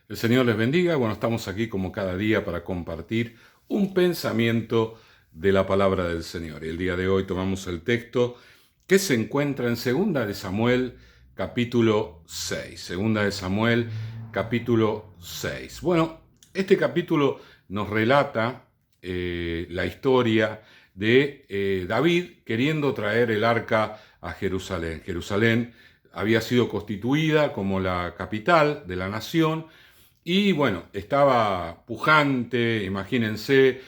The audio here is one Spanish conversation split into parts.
El Señor les bendiga. Bueno, estamos aquí como cada día para compartir un pensamiento de la palabra del Señor. Y el día de hoy tomamos el texto que se encuentra en Segunda de Samuel, capítulo 6. Segunda de Samuel, capítulo 6. Bueno, este capítulo nos relata la historia de David queriendo traer el arca a Jerusalén. Jerusalén había sido constituida como la capital de la nación y bueno, estaba pujante, imagínense,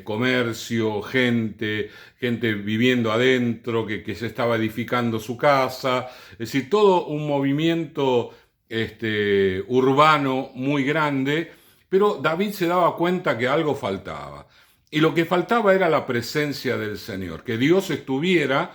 comercio, gente viviendo adentro, que se estaba edificando su casa, es decir, todo un movimiento urbano muy grande, pero David se daba cuenta que algo faltaba. Y lo que faltaba era la presencia del Señor, que Dios estuviera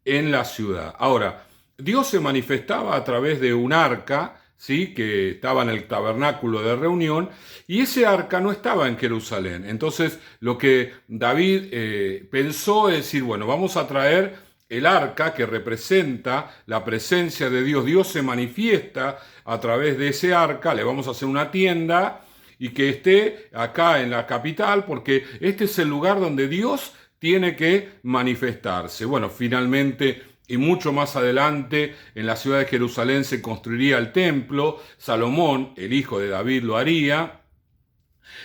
en la ciudad. Ahora, Dios se manifestaba a través de un arca, ¿sí?, que estaba en el tabernáculo de reunión, y ese arca no estaba en Jerusalén. Entonces, lo que David pensó es decir, bueno, vamos a traer el arca que representa la presencia de Dios. Dios se manifiesta a través de ese arca, le vamos a hacer una tienda y que esté acá en la capital, porque este es el lugar donde Dios tiene que manifestarse. Bueno, finalmente y mucho más adelante en la ciudad de Jerusalén se construiría el templo. Salomón, el hijo de David, lo haría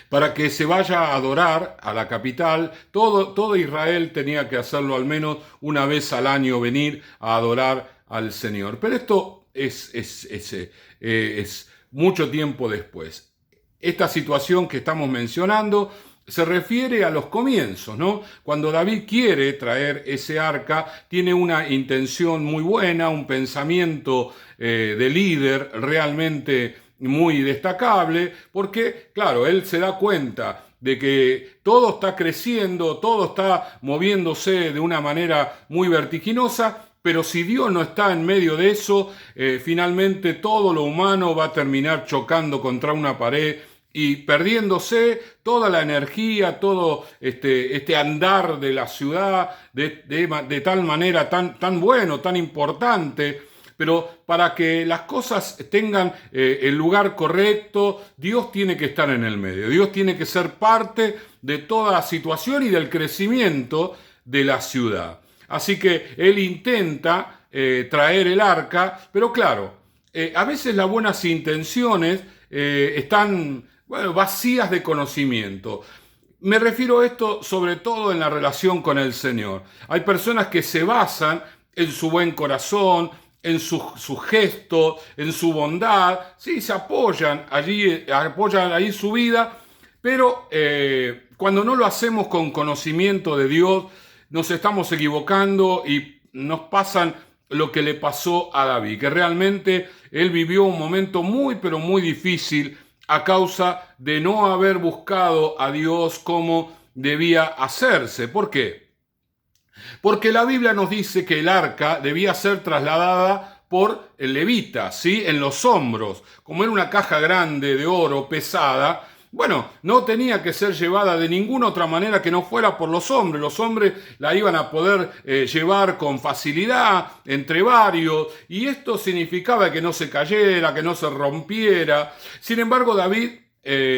para que se vaya a adorar a la capital. Todo Israel tenía que hacerlo al menos una vez al año, venir a adorar al Señor. Pero esto es mucho tiempo después. Esta situación que estamos mencionando se refiere a los comienzos, ¿no? Cuando David quiere traer ese arca, tiene una intención muy buena, un pensamiento de líder realmente muy destacable, porque, claro, él se da cuenta de que todo está creciendo, todo está moviéndose de una manera muy vertiginosa, pero si Dios no está en medio de eso, finalmente todo lo humano va a terminar chocando contra una pared y perdiéndose toda la energía, todo este andar de la ciudad de tal manera tan bueno, tan importante. Pero para que las cosas tengan el lugar correcto, Dios tiene que estar en el medio. Dios tiene que ser parte de toda la situación y del crecimiento de la ciudad. Así que él intenta traer el arca, pero claro, a veces las buenas intenciones están vacías de conocimiento. Me refiero a esto sobre todo en la relación con el Señor. Hay personas que se basan en su buen corazón, en su gesto, en su bondad, sí, se apoyan allí su vida, pero cuando no lo hacemos con conocimiento de Dios, nos estamos equivocando y nos pasan lo que le pasó a David, que realmente él vivió un momento muy, pero muy difícil a causa de no haber buscado a Dios como debía hacerse. ¿Por qué? Porque la Biblia nos dice que el arca debía ser trasladada por el levita, ¿sí?, en los hombros. Como era una caja grande de oro, pesada, bueno, no tenía que ser llevada de ninguna otra manera que no fuera por los hombres. Los hombres la iban a poder llevar con facilidad entre varios, y esto significaba que no se cayera, que no se rompiera. Sin embargo, David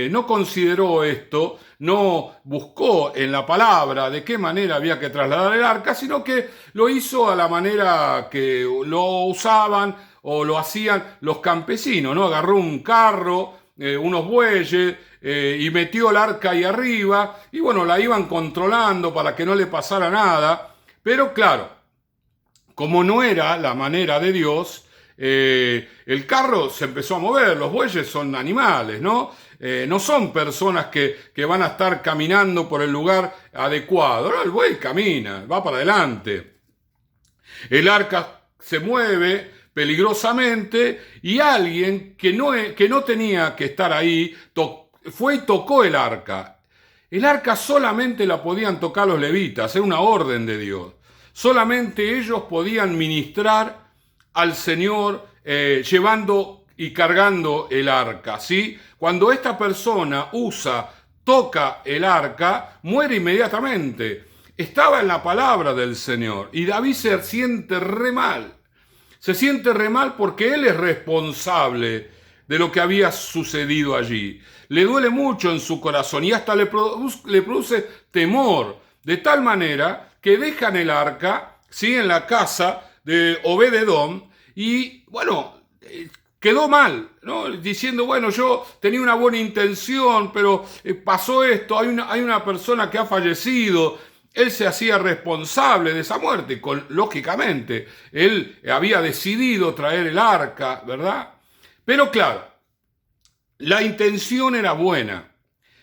no consideró esto, no buscó en la palabra de qué manera había que trasladar el arca, sino que lo hizo a la manera que lo usaban o lo hacían los campesinos, ¿no? Agarró un carro, unos bueyes, y metió el arca ahí arriba, y bueno, la iban controlando para que no le pasara nada. Pero claro, como no era la manera de Dios, el carro se empezó a mover. Los bueyes son animales, ¿no? No son personas que van a estar caminando por el lugar adecuado. No, el buey camina, va para adelante. El arca se mueve peligrosamente y alguien que no tenía que estar ahí fue y tocó el arca. El arca solamente la podían tocar los levitas, era una orden de Dios. Solamente ellos podían ministrar al Señor llevando y cargando el arca, ¿sí? Cuando esta persona toca el arca, muere inmediatamente. Estaba en la palabra del Señor y David se siente re mal. Se siente re mal porque él es responsable de lo que había sucedido allí. Le duele mucho en su corazón y hasta le produce temor, de tal manera que dejan el arca, ¿sí?, en la casa de Obed-edom y, bueno, quedó mal, ¿no? Diciendo, bueno, yo tenía una buena intención, pero pasó esto, hay una persona que ha fallecido. Él se hacía responsable de esa muerte, lógicamente, él había decidido traer el arca, ¿verdad? Pero claro, la intención era buena.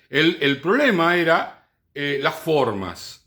El problema era las formas.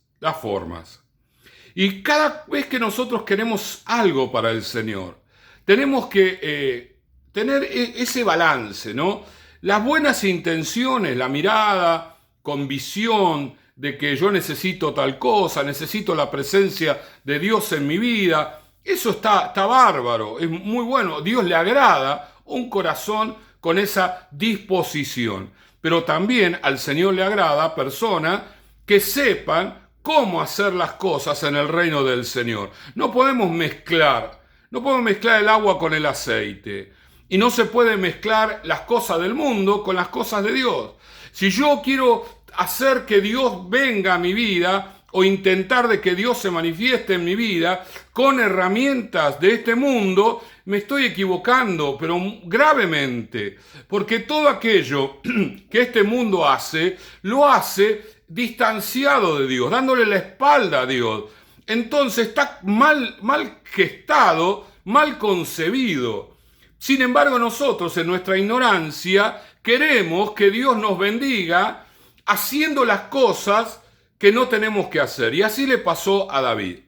Y cada vez que nosotros queremos algo para el Señor, tenemos que tener ese balance, ¿no? Las buenas intenciones, la mirada con visión de que yo necesito tal cosa, necesito la presencia de Dios en mi vida, eso está bárbaro, es muy bueno. Dios le agrada un corazón con esa disposición, pero también al Señor le agrada personas que sepan cómo hacer las cosas en el reino del Señor. No podemos mezclar el agua con el aceite. Y no se puede mezclar las cosas del mundo con las cosas de Dios. Si yo quiero hacer que Dios venga a mi vida o intentar de que Dios se manifieste en mi vida con herramientas de este mundo, me estoy equivocando, pero gravemente. Porque todo aquello que este mundo hace, lo hace distanciado de Dios, dándole la espalda a Dios. Entonces está mal gestado, mal concebido. Sin embargo, nosotros en nuestra ignorancia queremos que Dios nos bendiga haciendo las cosas que no tenemos que hacer. Y así le pasó a David.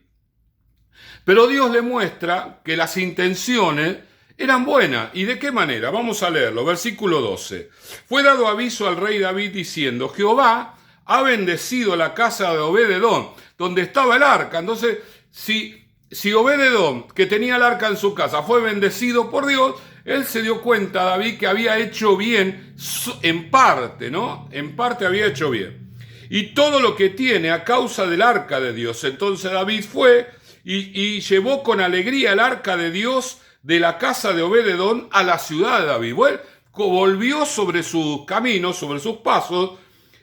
Pero Dios le muestra que las intenciones eran buenas. ¿Y de qué manera? Vamos a leerlo. Versículo 12. Fue dado aviso al rey David diciendo: Jehová ha bendecido la casa de Obed-edom, donde estaba el arca. Entonces, si Obed-edom, que tenía el arca en su casa, fue bendecido por Dios, él se dio cuenta, David, que había hecho bien en parte, ¿no? En parte había hecho bien. Y todo lo que tiene a causa del arca de Dios. Entonces David fue y llevó con alegría el arca de Dios de la casa de Obed-edom a la ciudad de David. Bueno, volvió sobre sus caminos, sobre sus pasos,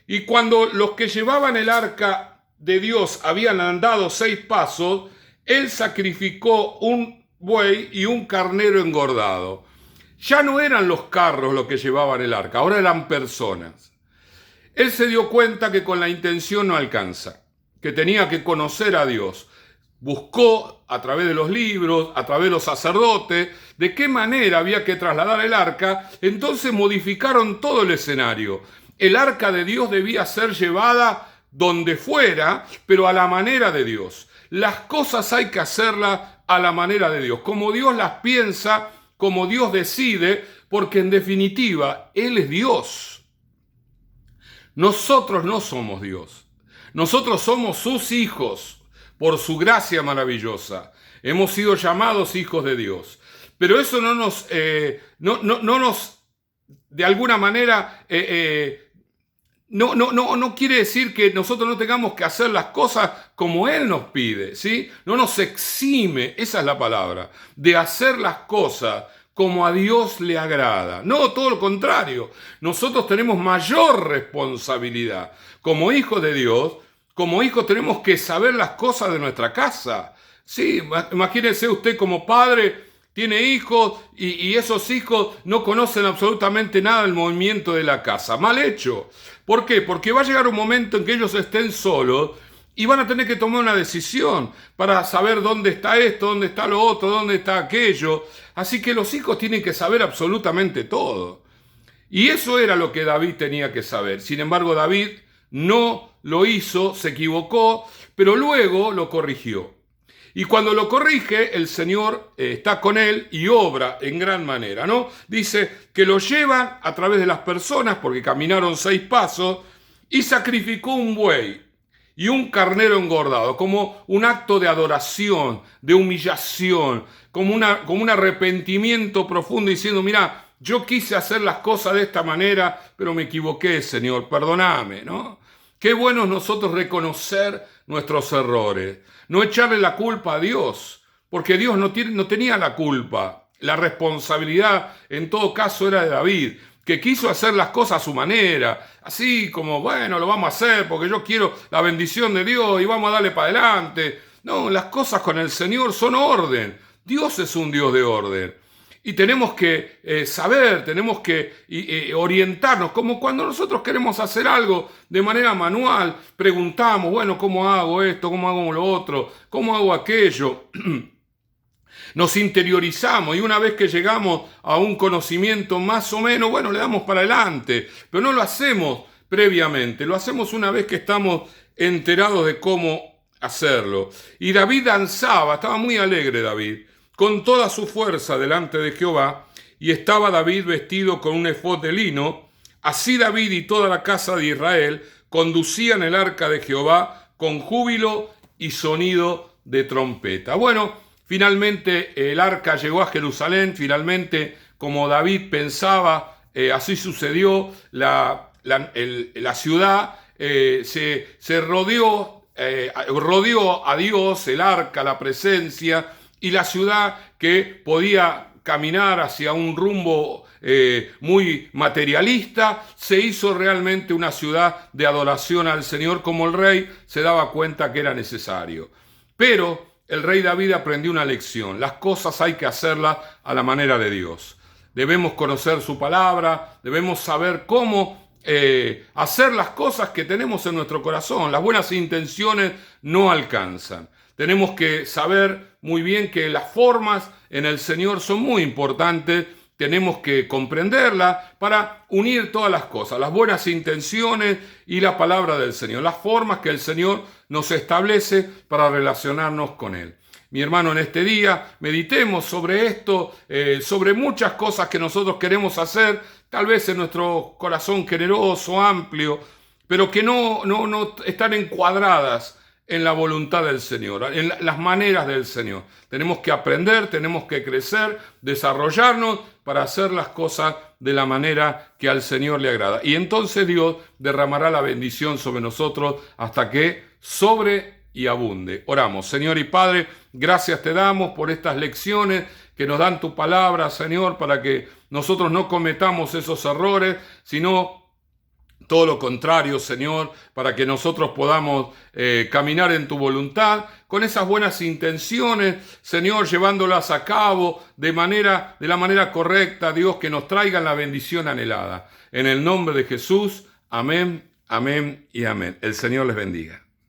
y cuando los que llevaban el arca de Dios habían andado 6 pasos, él sacrificó un buey y un carnero engordado. Ya no eran los carros los que llevaban el arca, ahora eran personas. Él se dio cuenta que con la intención no alcanza, que tenía que conocer a Dios. Buscó a través de los libros, a través de los sacerdotes, de qué manera había que trasladar el arca. Entonces modificaron todo el escenario. El arca de Dios debía ser llevada donde fuera, pero a la manera de Dios. Las cosas hay que hacerlas a la manera de Dios, como Dios las piensa, como Dios decide, porque en definitiva, Él es Dios. Nosotros no somos Dios. Nosotros somos sus hijos, por su gracia maravillosa. Hemos sido llamados hijos de Dios. Pero eso no nos, de alguna manera, no quiere decir que nosotros no tengamos que hacer las cosas como Él nos pide, ¿sí? No nos exime, esa es la palabra, de hacer las cosas como a Dios le agrada. No, todo lo contrario. Nosotros tenemos mayor responsabilidad. Como hijos de Dios, como hijos tenemos que saber las cosas de nuestra casa. Sí, imagínese usted como padre, tiene hijos y esos hijos no conocen absolutamente nada del movimiento de la casa. Mal hecho. ¿Por qué? Porque va a llegar un momento en que ellos estén solos y van a tener que tomar una decisión para saber dónde está esto, dónde está lo otro, dónde está aquello. Así que los hijos tienen que saber absolutamente todo. Y eso era lo que David tenía que saber. Sin embargo, David no lo hizo, se equivocó, pero luego lo corrigió. Y cuando lo corrige, el Señor está con él y obra en gran manera, ¿no? Dice que lo llevan a través de las personas, porque caminaron 6 pasos, y sacrificó un buey y un carnero engordado, como un acto de adoración, de humillación, como un arrepentimiento profundo, diciendo: mira, yo quise hacer las cosas de esta manera, pero me equivoqué, Señor, perdóname, ¿no? Qué bueno es nosotros reconocer nuestros errores, no echarle la culpa a Dios, porque Dios no tenía la culpa. la responsabilidad en todo caso era de David, que quiso hacer las cosas a su manera, así como, bueno, lo vamos a hacer porque yo quiero la bendición de Dios y vamos a darle para adelante. No, las cosas con el Señor son orden. Dios es un Dios de orden. Y tenemos que saber, tenemos que orientarnos, como cuando nosotros queremos hacer algo de manera manual, preguntamos, bueno, ¿cómo hago esto? ¿Cómo hago lo otro? ¿Cómo hago aquello? Nos interiorizamos y una vez que llegamos a un conocimiento más o menos, bueno, le damos para adelante, pero no lo hacemos previamente, lo hacemos una vez que estamos enterados de cómo hacerlo. Y David danzaba, estaba muy alegre David, con toda su fuerza delante de Jehová, y estaba David vestido con un efod de lino. Así David y toda la casa de Israel conducían el arca de Jehová con júbilo y sonido de trompeta. Bueno, finalmente el arca llegó a Jerusalén, finalmente como David pensaba, así sucedió, la ciudad se rodeó a Dios, el arca, la presencia, y la ciudad que podía caminar hacia un rumbo muy materialista, se hizo realmente una ciudad de adoración al Señor, como el rey se daba cuenta que era necesario. Pero el rey David aprendió una lección: las cosas hay que hacerlas a la manera de Dios. Debemos conocer su palabra, debemos saber cómo hacer las cosas que tenemos en nuestro corazón. Las buenas intenciones no alcanzan. Tenemos que saber muy bien que las formas en el Señor son muy importantes. Tenemos que comprenderlas para unir todas las cosas, las buenas intenciones y la palabra del Señor, las formas que el Señor nos establece para relacionarnos con Él. Mi hermano, en este día meditemos sobre esto, sobre muchas cosas que nosotros queremos hacer, tal vez en nuestro corazón generoso, amplio, pero que no están encuadradas en la voluntad del Señor, en las maneras del Señor. Tenemos que aprender, tenemos que crecer, desarrollarnos para hacer las cosas de la manera que al Señor le agrada. Y entonces Dios derramará la bendición sobre nosotros hasta que sobre y abunde. Oramos. Señor y Padre, gracias te damos por estas lecciones que nos dan tu palabra, Señor, para que nosotros no cometamos esos errores, sino todo lo contrario, Señor, para que nosotros podamos caminar en tu voluntad, con esas buenas intenciones, Señor, llevándolas a cabo de la manera correcta, Dios, que nos traigan la bendición anhelada. En el nombre de Jesús, amén, amén y amén. El Señor les bendiga.